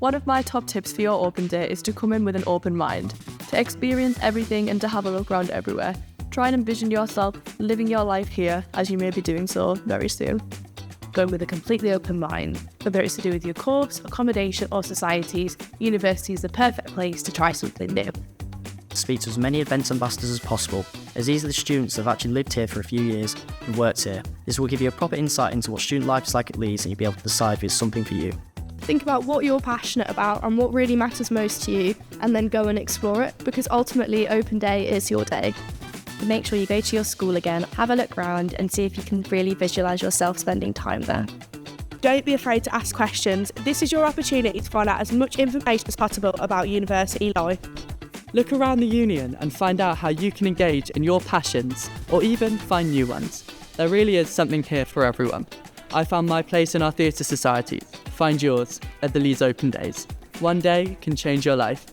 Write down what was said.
One of my top tips for your open day is to come in with an open mind, to experience everything and to have a look around everywhere. Try and envision yourself living your life here as you may be doing so very soon. Go with a completely open mind. Whether it's to do with your course, accommodation or societies, university is the perfect place to try something new. Speak to as many events ambassadors as possible, as these are the students that have actually lived here for a few years and worked here. This will give you a proper insight into what student life is like at Leeds, and you'll be able to decide if it's something for you. Think about what you're passionate about and what really matters most to you, and then go and explore it, because ultimately open day is your day. Make sure you go to your school again, have a look round and see if you can really visualise yourself spending time there. Don't be afraid to ask questions. This is your opportunity to find out as much information as possible about university life. Look around the union and find out how you can engage in your passions or even find new ones. There really is something here for everyone. I found my place in our theatre society. Find yours at the Leeds Open Days. One day can change your life.